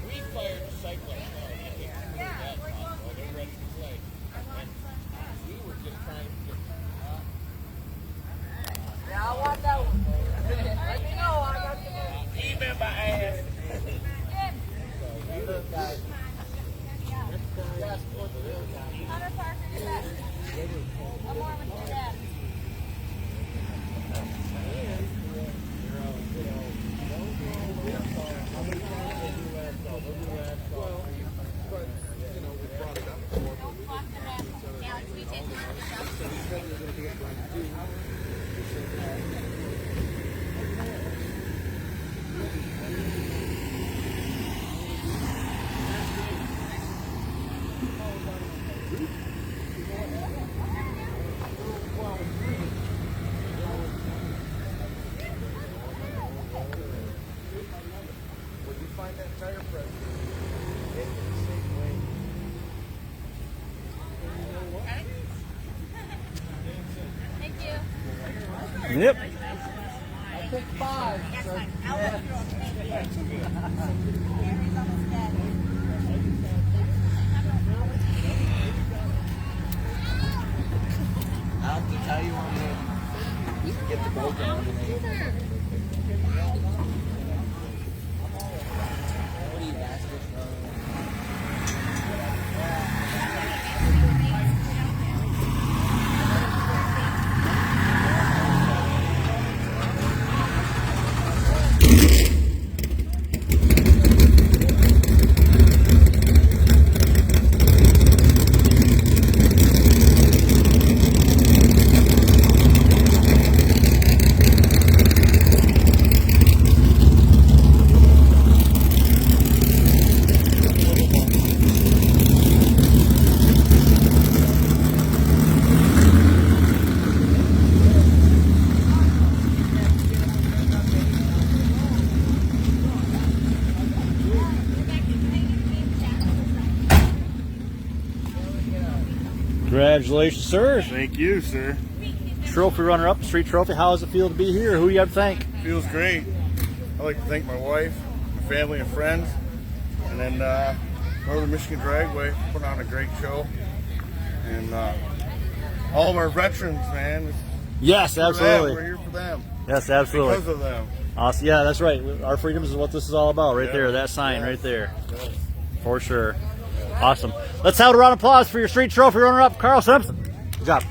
We fired cyclists. They're ready to play. And we were just trying to get. Yeah, I want that one. Let me know. I got the Email my ass. Hunter Parker, get back. One more with your dad. Alex, we take this Thank you. Yep. I took 5. That's So. fine. I'll look through them. Thank you. Gary's almost dead. I'll have to tell you when you get the boat down. What do you ask us Congratulations, sir. Thank you, sir. Trophy runner-up, street trophy. How does it feel to be here? Who do you have to thank? Feels great. I'd like to thank my wife, my family, and friends, and then Northern Michigan Dragway for putting on a great show, and all of our veterans, man. Yes, For them. absolutely. We're here for them. Yes, absolutely. Because of them. Awesome. Yeah, that's right. Our freedoms is what this is all about, right Yeah. there. That sign Yes. right there, Yes. for sure. Awesome. Let's have a round of applause for your street trophy runner-up, Carl Simpson. Good job.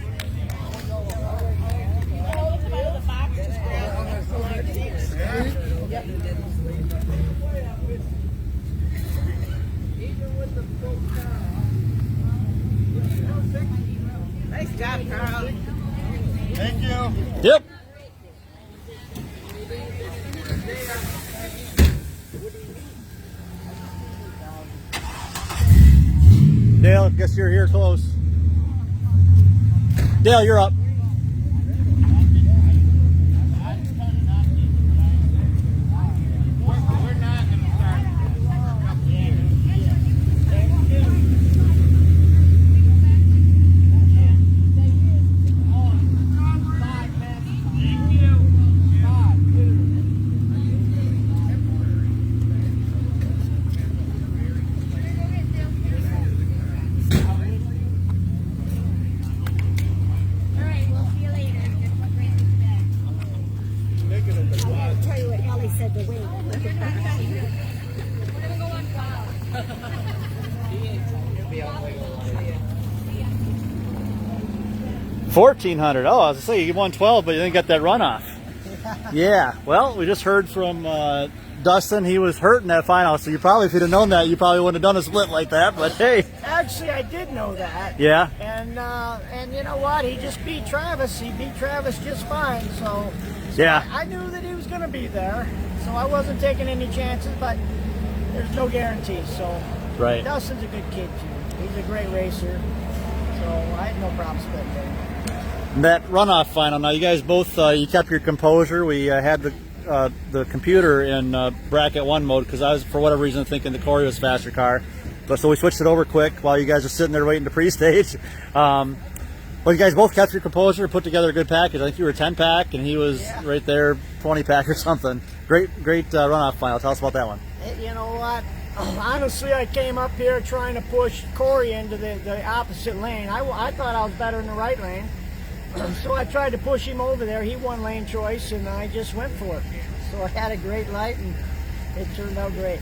Good job, Carl. Thank you. Yep. Dale, guess you're here close. Dale, you're up. I'll tell you what Ellie said to wait. 1,400. Oh, I was gonna say you won 12, but you didn't get that runoff. Yeah. Well, we just heard from Dustin. He was hurt in that final, so you probably, if you'd have known that, you probably wouldn't have done a split like that. But hey. Actually, I did know that. Yeah. And you know what? He just beat Travis. He beat Travis just fine. So Yeah. I knew that he was going to be there. So I wasn't taking any chances, but there's no guarantees. So Right. Dustin's a good kid too. He's a great racer. So I had no problem splitting him. That runoff final. Now you guys both you kept your composure. We had the computer in bracket 1 mode because I was, for whatever reason, thinking the Corey was faster car. But so we switched it over quick while you guys are sitting there waiting to pre-stage. Well, you guys both kept your composure, put together a good package. I think you were 10-pack and he was right there 20-pack or something. Great runoff final. Tell us about that one. You know what? Honestly, I came up here trying to push Corey into the opposite lane. I thought I was better in the right lane. So I tried to push him over there. He won lane choice, and I just went for it. So I had a great light, and it turned out great.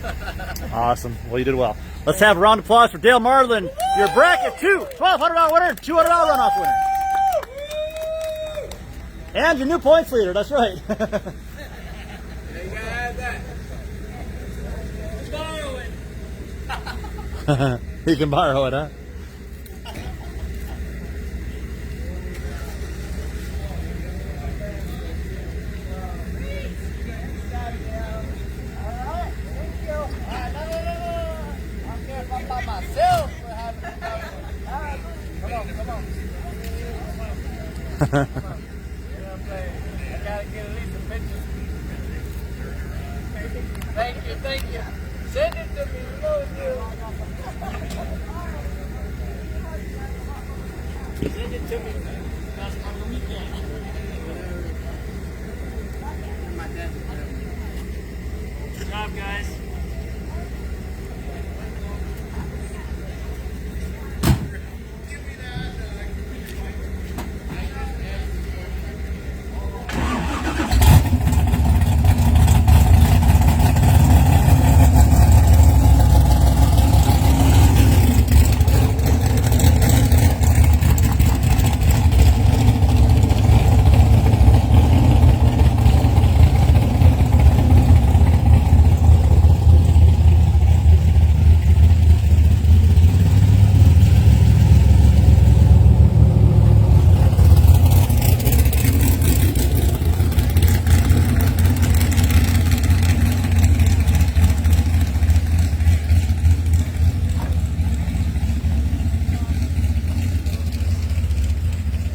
Awesome. Well, you did well. Let's have a round of applause for Dale Marlin, your bracket 2, $1,200 winner, $200 runoff winner. And your new points leader, that's right. You gotta have that. Borrow it. You can borrow it, huh? Thank you. Send it to me. You know it's you. Send it to me. That's on the weekend. Good job, guys.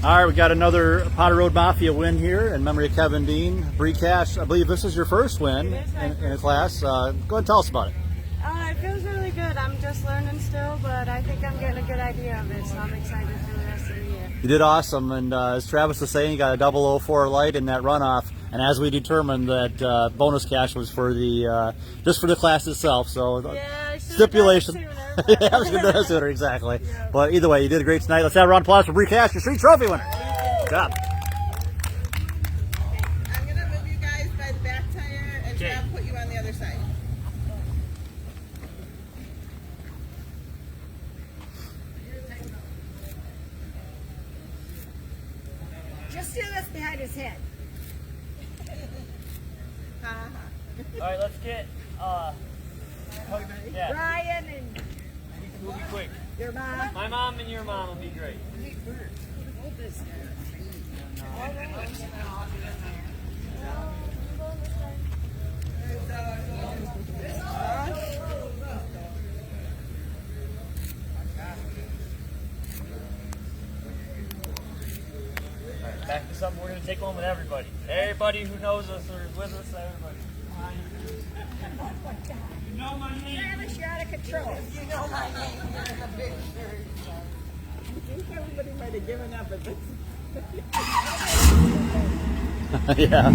All right, we got another Powder Road Mafia win here in memory of Kevin Dean. Bree Cash, I believe this is your first win in a class. Go ahead and tell us about it. It feels really good. I'm just learning still, but I think I'm getting a good idea of it, so I'm excited for the rest of the year. You did awesome, and as Travis was saying, you got a 004 light in that runoff, and as we determined, that bonus cash was for the just for the class itself. So yeah, stipulation. Yeah, I was going to do that sooner, exactly. Yeah. But either way, you did a great tonight. Let's have a round of applause for Bree Cash, your street trophy winner. Good job. I'm going to move you guys by the back tire and try to put you on the other side. Just do this behind his head. All right, let's get yeah. Brian and we'll be quick. your mom. My mom and your mom will be great. Back to something we're going to take home with everybody. Everybody who knows us or is with us, everybody. You know my name. Travis, you're out of control. You know my name. There's a big shirt. I think everybody might have given up at this. Yeah.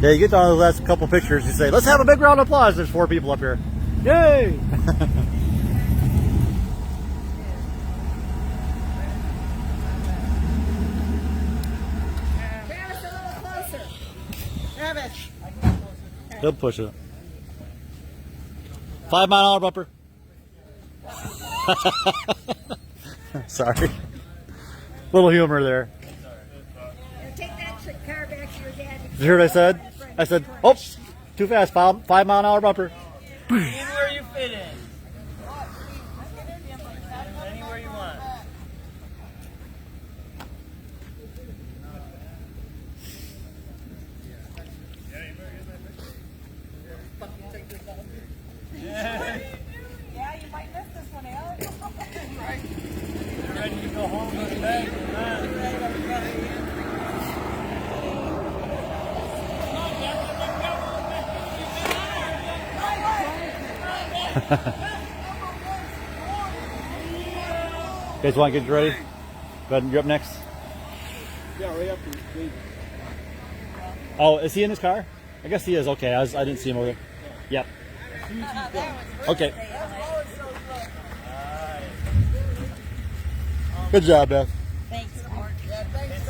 Yeah, you get down to the last couple pictures, you say, let's have a big round of applause. There's 4 people up here. Yay! Travis, a little closer. Travis. He'll push it. 5 mile an hour bumper. Sorry. Little humor there. Take that car back to your dad. Did you hear what I said? I said, oh, too fast. 5 mile an hour bumper. Anywhere you fit in. Anywhere you want. Yeah, you might miss this one, Alex. Right. You're ready to go home and go to bed. You guys want to get ready? Go ahead, you're up next. Yeah, right up to Oh, is he in his car? I guess he is. Okay, I didn't see him over there. Yep. Okay. Good job, Beth. Thanks. Yeah, thanks,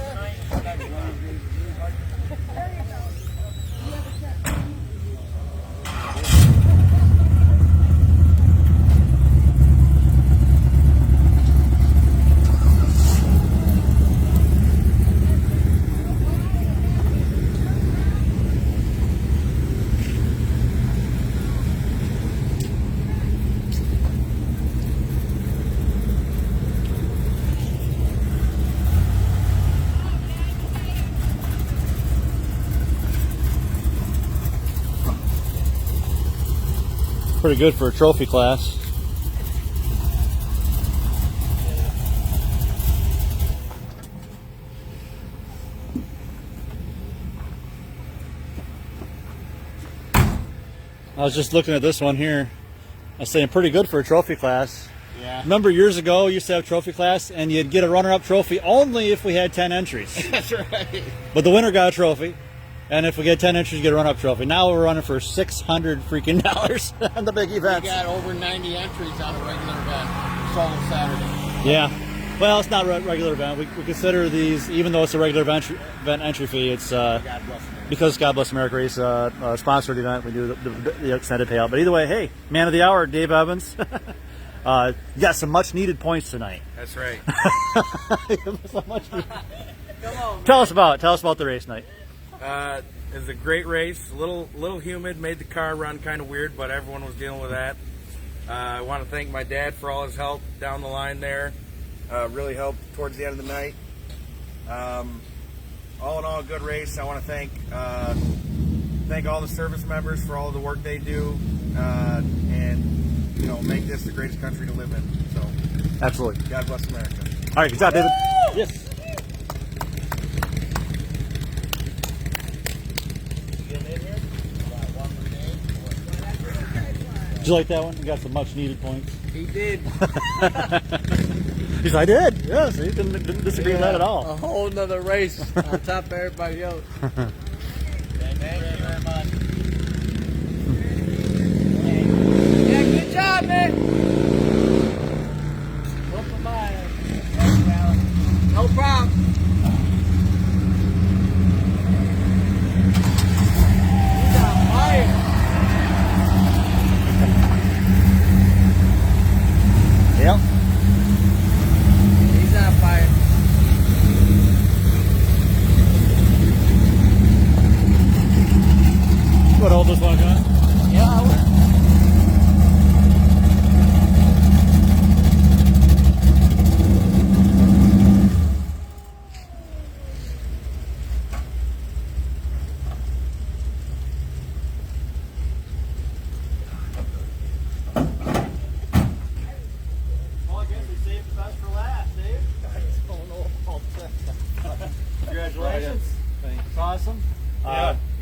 Pretty good for a trophy class. I was just looking at this one here. I was saying pretty good for a trophy class. Yeah. Remember years ago, you used to have trophy class and you'd get a runner-up trophy only if we had 10 entries. That's right. But the winner got a trophy. And if we get 10 entries, you get a run-up trophy. Now we're running for $600 freaking dollars on the big events. We got over 90 entries on a regular event. Solo Saturday. Yeah. Well, it's not a regular event. We consider these, even though it's a regular event entry fee, it's because God Bless America Race sponsored event. We do the extended payout. But either way, hey, man of the hour, Dave Evans. You got some much-needed points tonight. That's right. So much Tell us about the race night. It was a great race. A little humid, made the car run kind of weird, but everyone was dealing with that. I want to thank my dad for all his help down the line there. Really helped towards the end of the night. All in all, a good race. I want to thank all the service members for all the work they do, and make this the greatest country to live in. So, absolutely. God bless America. All right, good job, David. Woo! Yes. Did you like that one? You got some much needed points. He did. He said, I did. Yes, he didn't disagree with that at all. A whole nother race on top of everybody else. Thank you very much. Yeah, good job, man. Whoop my ass. Thank you, Alan. No problem. He's on fire. Yep. He's on fire.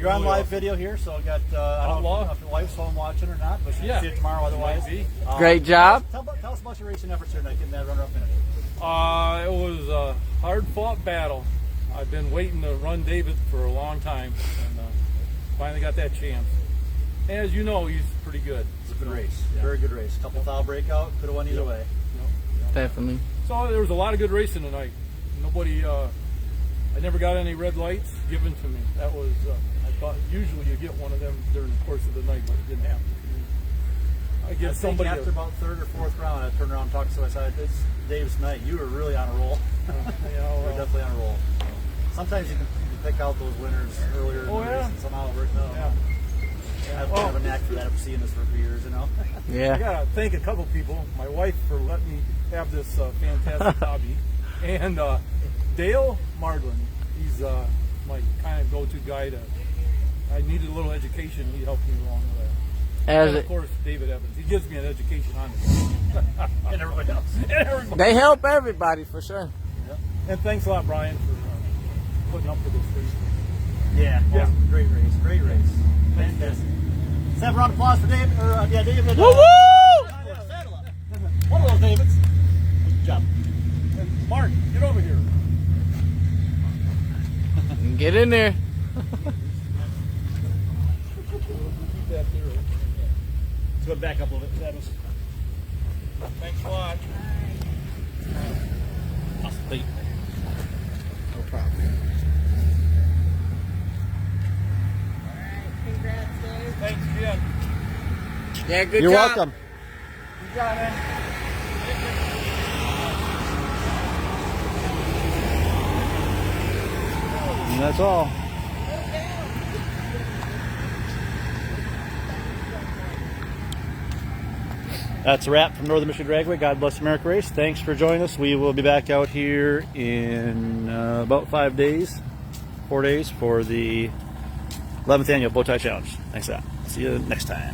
You're on really live awesome. video here, so I got I don't know if your wife's home watching or not, but she Yeah. can see it tomorrow otherwise. Might be. Great job. Tell us about your racing efforts here tonight, getting that runner-up finish. It was a hard-fought battle. I've been waiting to run David for a long time, and finally got that chance. And as you know, he's pretty good. It's a good race. Very good race. Couple foul breakout, could have won either way. Definitely. So there was a lot of good racing tonight. Nobody, I never got any red lights given to me. That was, I thought usually you get one of them during the course of the night, but it didn't happen. I give somebody after about third or fourth round, I turned around and talked to somebody. I said, "It's Dave's night. You were really on a roll. You're definitely on a roll." Sometimes you can pick out those winners earlier in the race, and somehow it worked out. I've kind of a knack for that. I've seen this for years, you know. I gotta thank a couple people. My wife for letting me have this fantastic hobby, and Dale Mardlin. He's my kind of go-to guy. I needed a little education. He helped me along with that. And of course, David Evans. He gives me an education on it. And everybody else. They help everybody for sure. Yep. And thanks a lot, Brian, for putting up with this race. Yeah, great race, great race. Fantastic. Let's have a round of applause for David. David. Woo woo! One of those Davids. Good job. And Mark, get over here. Get in there. Let's go back up a little bit. Thanks a lot. Awesome. Thank you. No problem. Congrats, Dave. Thanks again. Yeah, good You're job. welcome. You got it. And that's all. That's a wrap from Northern Michigan Dragway. God bless America Race. Thanks for joining us. We will be back out here in about 4 days for the 11th Annual Bowtie Challenge. Thanks a lot. See you next time.